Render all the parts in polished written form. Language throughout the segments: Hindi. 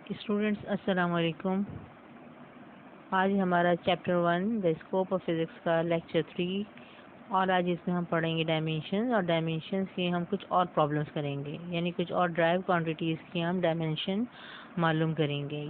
स्टूडेंट्स अस्सलाम वालेकुम। आज हमारा chapter 1 the scope of physics का लेक्चर 3 और आज इसमें हम पढ़ेंगे डायमेंशन और डायमेंशन की हम कुछ और प्रॉब्लम्स करेंगे, यानी कुछ और ड्राइव क्वांटिटीज़ की हम डायमेंशन मालूम करेंगे।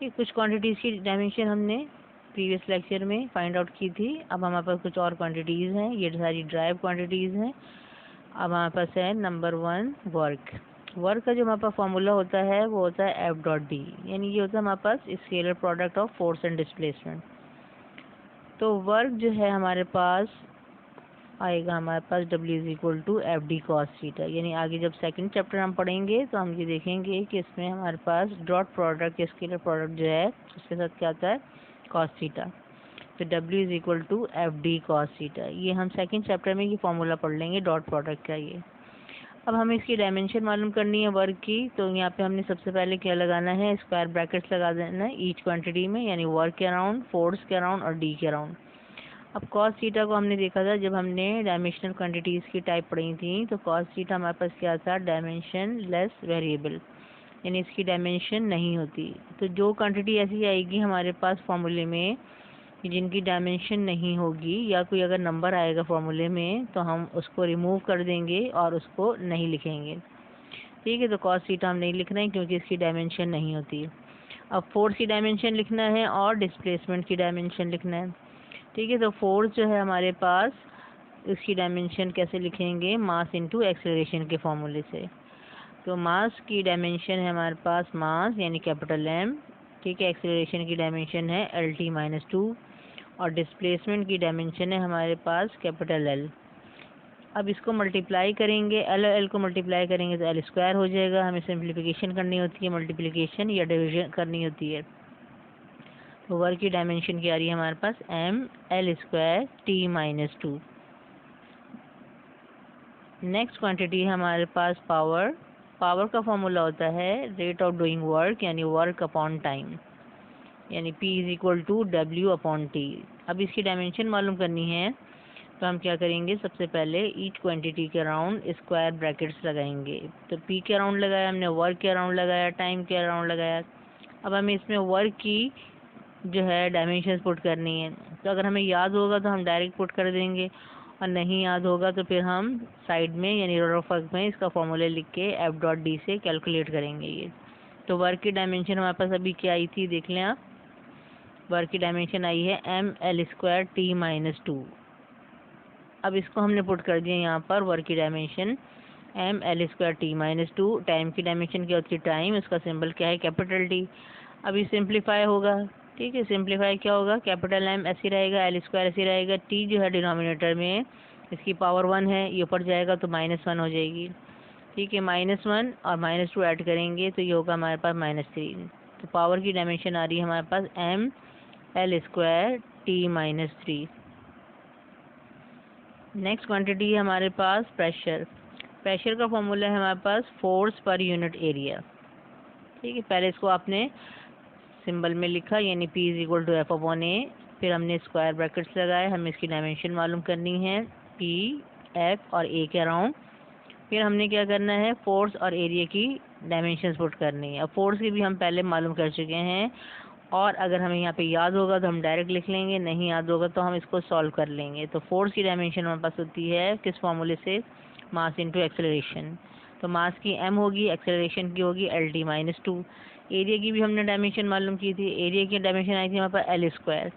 ये कुछ क्वांटिटीज़ की डायमेंशन हमने प्रीवियस लेक्चर में फाइंड आउट की थी। अब हमारे पास कुछ और क्वांटिटीज़ हैं, ये सारी ड्राइव क्वांटिटीज़ हैं। अब हमारे पास है नंबर 1 वर्क का जो हमारे पास फॉर्मूला होता है वो होता है एफ डॉट डी, यानी ये होता है हमारे पास scalar product of force and displacement. तो वर्क जो है हमारे पास आएगा हमारे पास W is equal to F D cos theta, यानी आगे जब सेकंड चैप्टर हम पढ़ेंगे तो हम ये देखेंगे कि इसमें हमारे पास डॉट प्रोडक्ट या स्केलर प्रोडक्ट जो है उसके साथ क्या आता है, कॉस थीटा। तो W is equal to F D cos theta, ये हम सेकंड चैप्टर में ये फॉर्मूला पढ़ लेंगे डॉट प्रोडक्ट का। ये अब हमें इसकी डायमेंशन मालूम करनी है वर्क की, तो यहाँ पे हमने सबसे पहले क्या लगाना है, स्क्वायर ब्रैकेट्स लगा देना है ईच क्वांटिटी में, यानी वर्क के अराउंड, फोर्स के अराउंड और डी के अराउंड। अब कॉस थीटा को हमने देखा था जब हमने डायमेंशनल क्वांटिटीज़ की टाइप पढ़ी थी, तो कॉस थीटा हमारे पास क्या था, डायमेंशन लेस वेरिएबल, यानी इसकी डायमेंशन नहीं होती। तो जो क्वांटिटी ऐसी आएगी हमारे पास फॉर्मूले में जिनकी डायमेंशन नहीं होगी या कोई अगर नंबर आएगा फॉर्मूले में, तो हम उसको रिमूव कर देंगे और उसको नहीं लिखेंगे। ठीक है, तो कॉस थीटा हम नहीं लिख रहे हैं क्योंकि इसकी डायमेंशन नहीं होती। अब फोर्स की डायमेंशन लिखना है और डिस्प्लेसमेंट की डायमेंशन लिखना है। ठीक है, तो फोर्स जो है हमारे पास, इसकी डायमेंशन कैसे लिखेंगे, मास इंटू एक्सेलरेशन के फॉर्मूले से। तो मास की डायमेंशन है हमारे पास मास यानी कैपिटल एम। ठीक है, एक्सेलरेशन की डायमेंशन है एल टी माइनस 2 और डिस्प्लेसमेंट की डायमेंशन है हमारे पास कैपिटल एल। अब इसको मल्टीप्लाई करेंगे, एल को मल्टीप्लाई करेंगे तो एल स्क्वायर हो जाएगा। हमें सिंप्लीफिकेशन करनी होती है, मल्टीप्लिकेशन या डिवीजन करनी होती है। तो वर्क की डायमेंशन क्या आ रही है हमारे पास, M L square T minus 2। Next quantity है हमारे पास पावर। पावर का फॉर्मूला होता है रेट ऑफ डूइंग वर्क, यानी वर्क अपॉन टाइम, यानी P is equal to W upon T. अब इसकी डायमेंशन मालूम करनी है तो हम क्या करेंगे, सबसे पहले ईच क्वांटिटी के अराउंड स्क्वायर ब्रैकेट्स लगाएंगे। तो P के अराउंड लगाया हमने, वर्क के अराउंड लगाया, टाइम के अराउंड लगाया। अब हमें इसमें वर्क की जो है डायमेंशन पुट करनी है। तो अगर हमें याद होगा तो हम डायरेक्ट पुट कर देंगे, और नहीं याद होगा तो फिर हम साइड में यानी रफ वर्क में इसका फॉर्मूला लिख के एफ डॉट डी से कैलकुलेट करेंगे ये। तो वर्क की डायमेंशन हमारे पास अभी क्या आई थी, देख लें आप। वर्क की डायमेंशन आई है M L square T minus 2। अब इसको हमने पुट कर दिया यहाँ पर, वर्क की dimension M L square T minus 2। Time की डायमेंशन क्या होती है, टाइम, इसका सिंबल क्या है, कैपिटल टी। अभी सिंप्लीफाई होगा। ठीक है, सिंप्लीफाई क्या होगा, कैपिटल एम ऐसे रहेगा, एल स्क्वायर ऐसे रहेगा, टी जो है डिनोमिनेटर में इसकी पावर 1 है, ये ऊपर जाएगा तो -1 हो जाएगी। ठीक है, -1 और -2 ऐड करेंगे तो ये होगा हमारे पास -3। तो पावर की डायमेंशन आ रही है हमारे पास M L square T minus 3। Next quantity है हमारे पास प्रेशर। प्रेशर का फॉर्मूला है हमारे पास फोर्स पर यूनिट एरिया। ठीक है, पहले इसको आपने सिंबल में लिखा, यानी P is equal to F upon A. फिर हमने स्क्वायर ब्रैकेट्स लगाए, हमें इसकी डायमेंशन मालूम करनी है P, F और A के अराउंड। फिर हमने क्या करना है, फोर्स और एरिया की डायमेंशंस पुट करनी है। अब फोर्स की भी हम पहले मालूम कर चुके हैं, और अगर हमें यहाँ पे याद होगा तो हम डायरेक्ट लिख लेंगे, नहीं याद होगा तो हम इसको सॉल्व कर लेंगे। तो फोर्स की डायमेंशन हमारे पास होती है किस फॉर्मूले से, मास इंटू एक्सेलरेशन। तो मास की m होगी, एक्सेलरेशन की होगी एल टी माइनस 2। एरिया की भी हमने डायमेंशन मालूम की थी, एरिया की डायमेंशन आई थी हमारे पास एल स्क्वायर।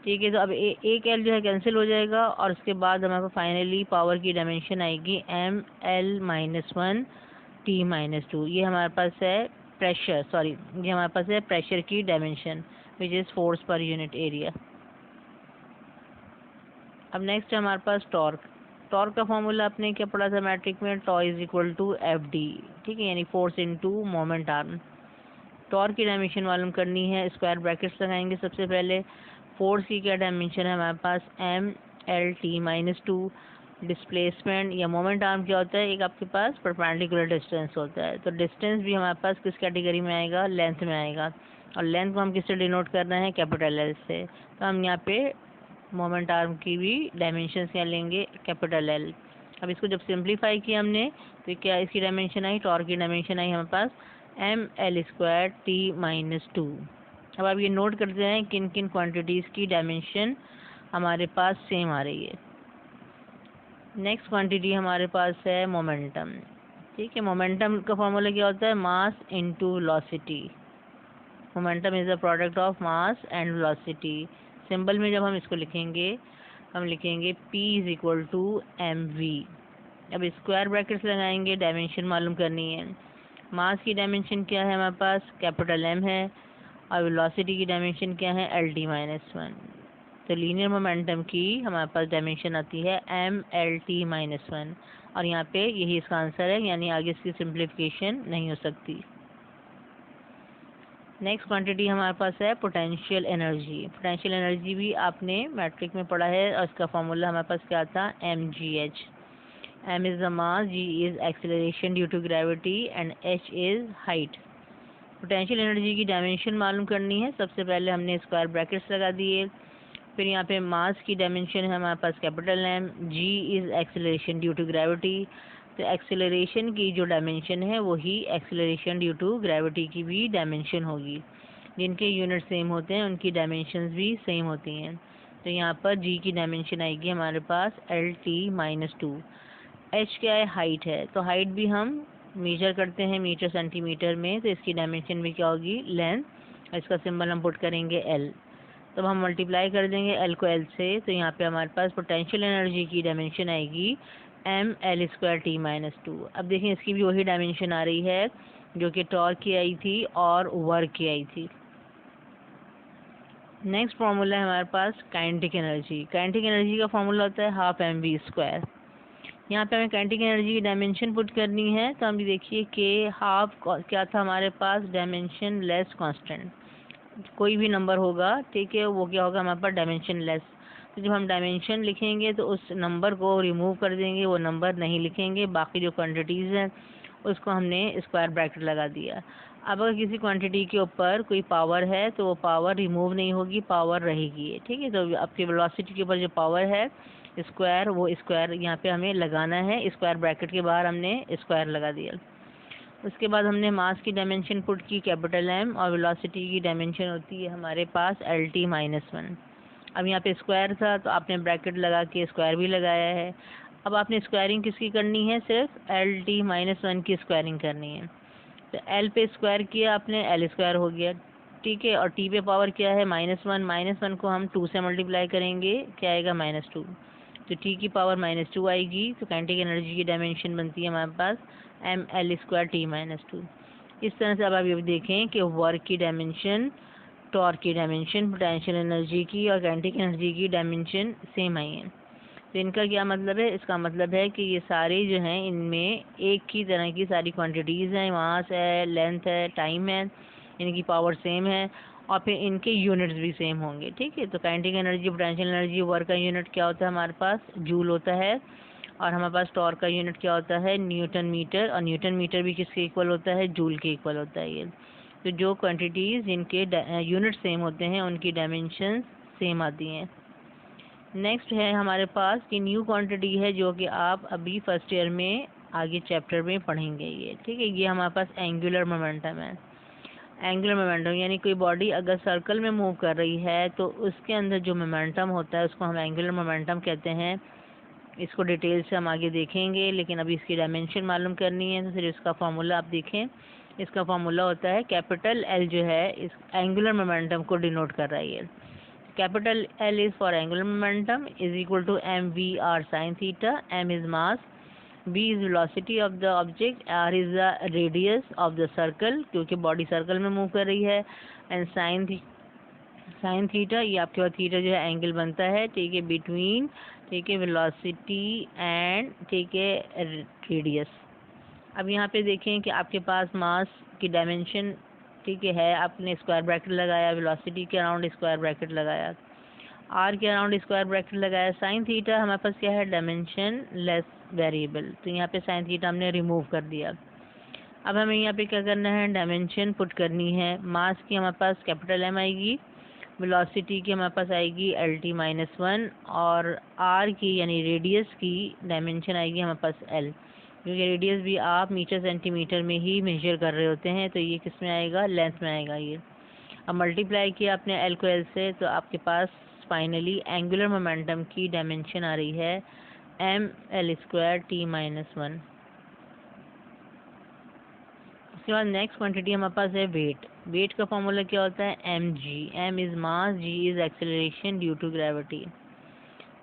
ठीक है, तो अब एक एल जो है कैंसिल हो जाएगा, और उसके बाद हमारे पास फाइनली पावर की डायमेंशन आएगी M L minus 1 T minus 2। ये हमारे पास है प्रेशर, सॉरी ये हमारे पास है प्रेशर की dimension which is force per unit area. अब नेक्स्ट है हमारे पास टॉर्क। टॉर्क का फॉर्मूला आपने क्या पढ़ा था मैट्रिक में, tau is equal to F D. ठीक है, यानी force into moment arm. Torque की डायमेंशन मालूम करनी है, स्क्वायर ब्रैकेट्स लगाएंगे सबसे पहले। फोर्स की क्या डायमेंशन है हमारे पास, M L T minus 2। Displacement या मोमेंट आर्म क्या होता है, एक आपके पास परपेंडिकुलर डिस्टेंस होता है। तो डिस्टेंस भी हमारे पास किस कैटेगरी में आएगा, लेंथ में आएगा, और लेंथ को हम किससे डिनोट कर रहे हैं, कैपिटल एल से। तो हम यहाँ पे मोमेंट आर्म की भी डायमेंशन क्या लेंगे, कैपिटल एल। अब इसको जब सिंप्लीफाई किया हमने तो क्या इसकी डायमेंशन आई, टॉर्क की डायमेंशन आई हमारे पास ml²t-2। अब आप ये नोट करते हैं किन किन क्वांटिटीज़ की डायमेंशन हमारे पास सेम आ रही है। नेक्स्ट क्वांटिटी हमारे पास है मोमेंटम। ठीक है, मोमेंटम का फॉर्मूला क्या होता है, mass into velocity. Momentum is the product of mass and velocity. Symbol में जब हम इसको लिखेंगे हम लिखेंगे P is equal to mv। अब स्क्वायर ब्रैकेट्स लगाएंगे, डायमेंशन मालूम करनी है। मास की डायमेंशन क्या है हमारे पास, कैपिटल M है, और वेलोसिटी की डायमेंशन क्या है, LT-1। तो लीनियर मोमेंटम की हमारे पास डायमेंशन आती है mLT-1, और यहाँ पे यही इसका आंसर है, यानी आगे इसकी सिंप्लीफिकेशन नहीं हो सकती। नेक्स्ट क्वांटिटी हमारे पास है पोटेंशियल एनर्जी। पोटेंशियल एनर्जी भी आपने मैट्रिक में पढ़ा है, और इसका फॉर्मूला हमारे पास क्या था, mgh। m is the mass, g is acceleration due to gravity, and h is height. Potential energy की डायमेंशन मालूम करनी है। सबसे पहले हमने स्क्वायर ब्रैकेट्स लगा दिए, फिर यहाँ पे मास की डायमेंशन है हमारे पास capital M, g is acceleration due to gravity. तो एक्सेलरेशन की जो डायमेंशन है वही एक्सेलरेशन ड्यू टू ग्रेविटी की भी डायमेंशन होगी। जिनके यूनिट सेम होते हैं उनकी डायमेंशंस भी सेम होती हैं। तो यहाँ पर g की डायमेंशन आएगी हमारे पास LT-2। h क्या है, हाइट है, तो हाइट भी हम मेजर करते हैं मीटर सेंटीमीटर में, तो इसकी डायमेंशन भी क्या होगी, लेंथ। इसका सिंबल हम पुट करेंगे L। तब हम मल्टीप्लाई कर देंगे L को L से, तो यहाँ पे हमारे पास पोटेंशियल एनर्जी की डायमेंशन आएगी mL²t-2। अब देखें इसकी भी वही डायमेंशन आ रही है जो कि टॉर्क की आई थी और वर्क की आई थी। नेक्स्ट फार्मूला है हमारे पास काइनेटिक एनर्जी। काइनेटिक एनर्जी का फार्मूला होता है हाफ mv²। यहाँ पे हमें काइनेटिक एनर्जी की डायमेंशन पुट करनी है, तो हम देखिए कि हाफ क्या था हमारे पास, डायमेंशन लेस कांस्टेंट। कोई भी नंबर होगा, ठीक है, वो क्या होगा हमारे पास, डायमेंशन लेस। तो जब हम डायमेंशन लिखेंगे तो उस नंबर को रिमूव कर देंगे, वो नंबर नहीं लिखेंगे। बाकी जो क्वांटिटीज़ हैं उसको हमने स्क्वायर ब्रैकेट लगा दिया। अब अगर किसी क्वांटिटी के ऊपर कोई पावर है तो वो पावर रिमूव नहीं होगी, पावर रहेगी। ठीक है, तो आपकी वेलोसिटी के ऊपर जो पावर है स्क्वायर, वो स्क्वायर यहाँ पे हमें लगाना है। स्क्वायर ब्रैकेट के बाहर हमने स्क्वायर लगा दिया। उसके बाद हमने मास की डायमेंशन पुट की कैपिटल M, और वेलोसिटी की डायमेंशन होती है हमारे पास LT-1। अब यहाँ पे स्क्वायर था तो आपने ब्रैकेट लगा के स्क्वायर भी लगाया है। अब आपने स्क्वायरिंग किसकी करनी है, सिर्फ LT-1 की स्क्वायरिंग करनी है। तो L पे स्क्वायर किया आपने, L² हो गया। ठीक है, और T पे पावर क्या है, -1। -1 को हम 2 से मल्टीप्लाई करेंगे, क्या आएगा, -2। तो T की पावर -2 आएगी। तो काइनेटिक एनर्जी की डायमेंशन बनती है हमारे पास mL²t-2। इस तरह से अब आप ये देखें कि वर्क की डायमेंशन, टॉर्क की डायमेंशन, पोटेंशियल एनर्जी की और काइनेटिक एनर्जी की डायमेंशन सेम आई है। तो इनका क्या मतलब है, इसका मतलब है कि ये सारे जो हैं इनमें एक ही तरह की सारी क्वांटिटीज़ हैं, मास है, लेंथ है, टाइम है, इनकी पावर सेम है, और फिर इनके यूनिट्स भी सेम होंगे। ठीक है, तो kinetic energy, potential energy, work का यूनिट क्या होता है हमारे पास, जूल होता है, और हमारे पास टॉर्क का यूनिट क्या होता है, न्यूटन मीटर, और न्यूटन मीटर भी किसके इक्वल होता है, जूल के इक्वल होता है ये। तो जो क्वांटिटीज़ जिनके यूनिट सेम होते हैं उनकी डायमेंशन सेम आती हैं। नेक्स्ट है हमारे पास कि न्यू क्वांटिटी है जो कि आप अभी फर्स्ट ईयर में आगे चैप्टर में पढ़ेंगे ये। ठीक है, ये हमारे पास एंगुलर मोमेंटम है। एंगुलर मोमेंटम यानी कोई बॉडी अगर सर्कल में मूव कर रही है तो उसके अंदर जो मोमेंटम होता है उसको हम एंगुलर मोमेंटम कहते हैं। इसको डिटेल से हम आगे देखेंगे, लेकिन अभी इसकी डायमेंशन मालूम करनी है। तो फिर इसका फार्मूला आप देखें, इसका फार्मूला होता है कैपिटल L जो है इस एंगुलर मोमेंटम को डिनोट कर रहा है। Capital L is for angular momentum is equal to mv/r sin theta. m is mass, v is velocity of the object, r is the radius of the circle क्योंकि बॉडी सर्कल में मूव कर रही है, एंड साइन थीटा, ये आपके पास थीटा जो है एंगल बनता है, ठीक है, बिटवीन, ठीक है, वेलोसिटी एंड, ठीक है, रेडियस। अब यहाँ पे देखें कि आपके पास मास की डायमेंशन, ठीक है, आपने स्क्वायर ब्रैकेट लगाया, वेलोसिटी के अराउंड स्क्वायर ब्रैकेट लगाया, आर के अराउंड स्क्वायर ब्रैकेट लगाया, साइन थीटा हमारे पास क्या है, डायमेंशन लेस वेरिएबल, तो यहाँ पे साइन थीटा हमने रिमूव कर दिया। अब हमें यहाँ पे क्या करना है, डायमेंशन पुट करनी है। मास की हमारे पास कैपिटल M आएगी, वेलोसिटी की हमारे पास आएगी LT-1 और आर की यानी रेडियस की डायमेंशन आएगी हमारे पास L, क्योंकि रेडियस भी आप मीटर सेंटीमीटर में ही मेजर कर रहे होते हैं, तो ये किस में आएगा, लेंथ में आएगा ये। अब मल्टीप्लाई किया आपने L को L से, तो आपके पास फाइनली एंगुलर मोमेंटम की डायमेंशन आ रही है mL²T-1। उसके बाद नेक्स्ट क्वांटिटी हमारे पास है वेट। वेट का फॉर्मूला क्या होता है, mg। m is mass, g is acceleration due to gravity.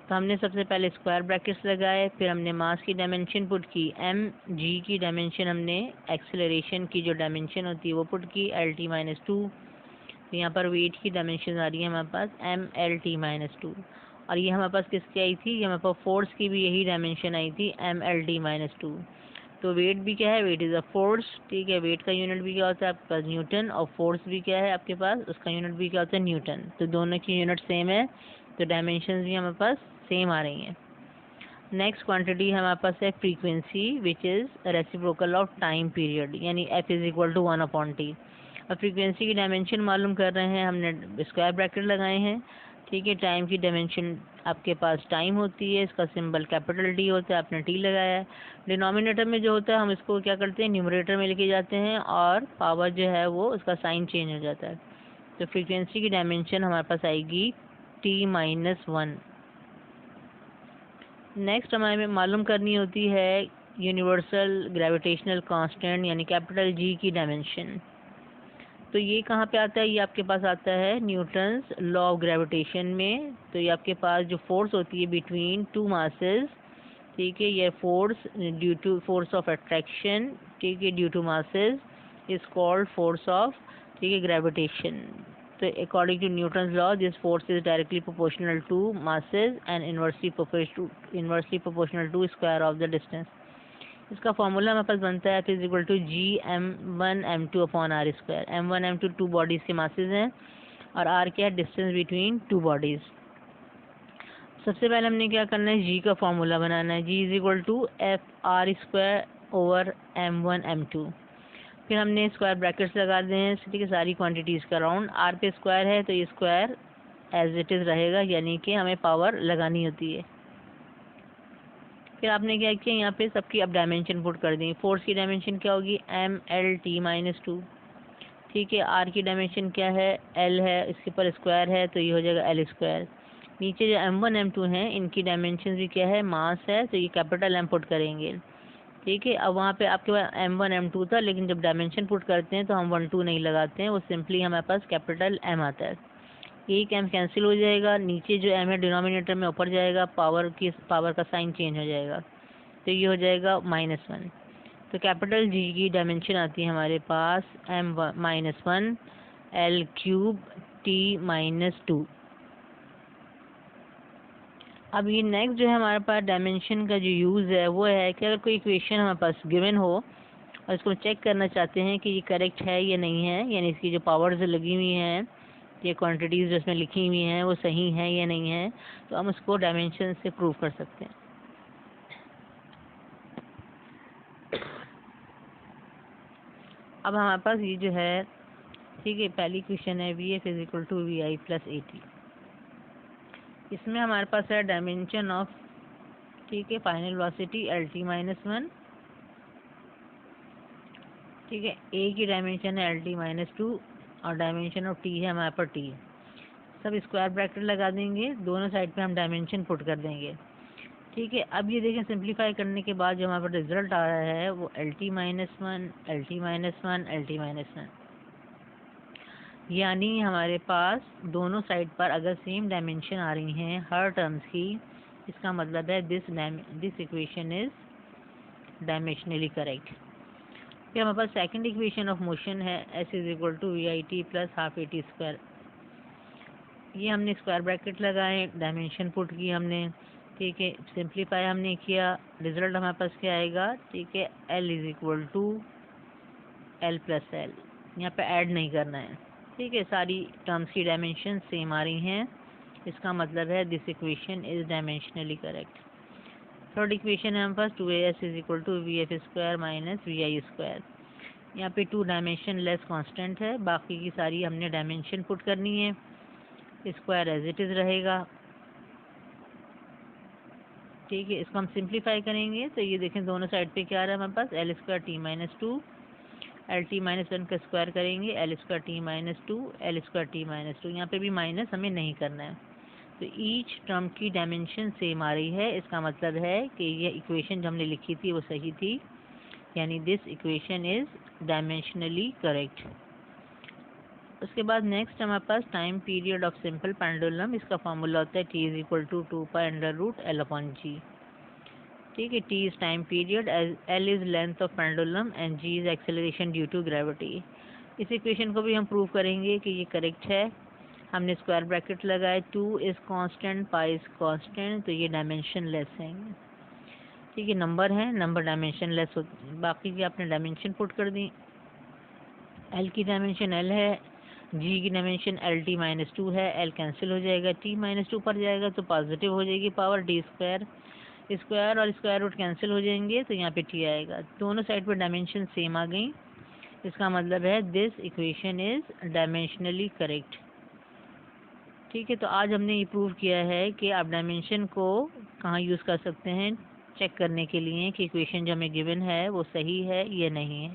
तो हमने सबसे पहले स्क्वायर ब्रैकेट्स लगाए, फिर हमने मास की डायमेंशन पुट की, mg की डायमेंशन हमने एक्सेलरेशन की जो डायमेंशन होती है वो पुट की LT-2। तो यहाँ पर वेट की डायमेंशन आ रही है हमारे पास mLT-2, और ये हमारे पास किसकी आई थी, ये हमारे पास फोर्स की भी यही डायमेंशन आई थी mLT-2। तो वेट भी क्या है, वेट इज़ अ फोर्स, ठीक है। वेट का यूनिट भी क्या होता है आपके पास, न्यूटन, और फोर्स भी क्या है आपके पास, उसका यूनिट भी क्या होता है, न्यूटन। तो दोनों की यूनिट सेम है, तो डायमेंशन भी हमारे पास सेम आ रही हैं। नेक्स्ट क्वांटिटी हमारे पास है frequency, which is reciprocal of time period, यानी F=1/T। अब फ्रीक्वेंसी की डायमेंशन मालूम कर रहे हैं, हमने स्क्वायर ब्रैकेट लगाए हैं, ठीक है। टाइम की डायमेंशन आपके पास टाइम होती है, इसका सिंबल कैपिटल टी होता है, आपने टी लगाया है। डिनोमिनेटर में जो होता है हम इसको क्या करते हैं, न्यूमरेटर में लेके जाते हैं, और पावर जो है वो उसका साइन चेंज हो जाता है। तो फ्रीक्वेंसी की डायमेंशन हमारे पास आएगी T-1। नेक्स्ट हमें मालूम करनी होती है यूनिवर्सल ग्रेविटेशनल कांस्टेंट, यानी कैपिटल जी की डायमेंशन। तो ये कहाँ पे आता है, ये आपके पास आता है न्यूटन्स लॉ ऑफ ग्रेविटेशन में। तो ये आपके पास जो फोर्स होती है बिटवीन टू मासेस, ठीक है, ये force due to force of attraction, ठीक है, due to masses is called force of, ठीक है, ग्रेविटेशन। तो according to Newton's law this force is directly proportional to masses and inversely proportional to square of the distance. इसका फॉर्मूला हमारे पास बनता है F=G m1m2/r²। m1 m2 to bodies के मासेस हैं, और r क्या है, डिस्टेंस बिटवीन टू बॉडीज़। सबसे पहले हमने क्या करना है, g का फॉर्मूला बनाना है, G=FR²/m1m2। फिर हमने स्क्वायर ब्रैकेट्स लगा दें हैं, ठीक है, सारी क्वांटिटीज़ का राउंड। r पे स्क्वायर है तो ये स्क्वायर एज इट इज़ रहेगा, यानी कि हमें पावर लगानी होती है। फिर आपने क्या किया, यहाँ पे सबकी अब डायमेंशन पुट कर दी। फोर्स की डायमेंशन क्या होगी, mLT-2, ठीक है। आर की डायमेंशन क्या है, L है, इसके ऊपर स्क्वायर है तो ये हो जाएगा L²। नीचे जो m1 m2 हैं इनकी डायमेंशन भी क्या है, मास है, तो ये कैपिटल M पुट करेंगे, ठीक है। अब वहाँ पे आपके पास m1 m2 था, लेकिन जब डायमेंशन पुट करते हैं तो हम 1 2 नहीं लगाते हैं, वो सिंपली हमारे पास कैपिटल M आता है। एक m कैंसिल हो जाएगा, नीचे जो m है डिनोमिनेटर में ऊपर जाएगा, पावर का साइन चेंज हो जाएगा, तो ये हो जाएगा -1। तो कैपिटल G की डायमेंशन आती है हमारे पास m-1 L³ T-2। अब ये नेक्स्ट जो है हमारे पास डायमेंशन का जो यूज़ है वो है कि अगर कोई इक्वेशन हमारे पास गिवन हो और इसको चेक करना चाहते हैं कि ये करेक्ट है या नहीं है, यानी इसकी जो पावर्स लगी हुई हैं, ये क्वांटिटीज़ जो इसमें लिखी हुई हैं वो सही हैं या नहीं है, तो हम उसको डायमेंशन से प्रूव कर सकते हैं। अब हमारे पास ये जो है, ठीक है, पहली क्वेश्चन है VF=VI+AT। इसमें हमारे पास है डायमेंशन ऑफ, ठीक है, फाइनल वेलोसिटी LT-1, ठीक है। ए की डायमेंशन है LT-2 और डायमेंशन ऑफ टी है हमारे पास टी। सब स्क्वायर ब्रैकेट लगा देंगे, दोनों साइड पे हम डायमेंशन पुट कर देंगे, ठीक है। अब ये देखें, सिंप्लीफाई करने के बाद जो हमारे पास रिजल्ट आ रहा है वो LT-1 LT-1 LT-1, यानी हमारे पास दोनों साइड पर अगर सेम डायमेंशन आ रही हैं हर टर्म्स की, इसका मतलब है this equation is dimensionally correct. फिर हमारे पास सेकंड इक्वेशन ऑफ मोशन है S=VIT+12AT²। ये हमने स्क्वायर ब्रैकेट लगाए, डायमेंशन पुट की हमने, ठीक है, सिंप्लीफाई हमने किया, रिजल्ट हमारे पास क्या आएगा, ठीक है, L=L+L। यहाँ पे ऐड नहीं करना है, ठीक है, सारी टर्म्स की डायमेंशन सेम आ रही हैं, इसका मतलब है this equation is dimensionally correct. Third equation है हमारे पास 2AS=VF² - VI²। यहाँ पे 2 डायमेंशन लेस कांस्टेंट है, बाकी की सारी हमने डायमेंशन पुट करनी है। स्क्वायर एज इट इज़ रहेगा। ठीक है, इसको हम सिंप्लीफाई करेंगे तो ये देखें दोनों साइड पे क्या आ रहा है हमारे पास, L square T minus two, L T minus one का स्क्वायर करेंगे L square T minus two, L square T minus two, यहाँ पे भी माइनस हमें नहीं करना है। तो ईच टर्म की डायमेंशन सेम आ रही है, इसका मतलब है कि ये इक्वेशन जो हमने लिखी थी वो सही थी, यानी this equation is dimensionally correct. उसके बाद नेक्स्ट हमारे पास time period of simple pendulum, इसका फॉर्मूला होता है T is equal to 2π√L/g। ठीक है, T is time period, L is length of pendulum and G is acceleration due to gravity. इस इक्वेशन को भी हम प्रूव करेंगे कि ये करेक्ट है। हमने स्क्वायर ब्रैकेट लगाए, 2 is constant, pi is constant, तो ये डायमेंशन लेस है। ठीक है, नंबर है, नंबर डायमेंशन लेस हो, बाकी की आपने डायमेंशन पुट कर दी। एल की डायमेंशन एल है, जी की dimension L T minus to है, एल कैंसिल हो जाएगा, टी माइनस टू पर जाएगा तो पॉजिटिव हो जाएगी पावर, डी स्क्वायर, स्क्वायर और स्क्वायर रूट कैंसिल हो जाएंगे तो यहाँ पे टी आएगा। दोनों साइड पर डायमेंशन सेम आ गई, इसका मतलब है this equation is dimensionally correct. ठीक है, तो आज हमने ये प्रूव किया है कि आप डायमेंशन को कहाँ यूज़ कर सकते हैं चेक करने के लिए कि इक्वेशन जो हमें गिवन है वो सही है या नहीं है।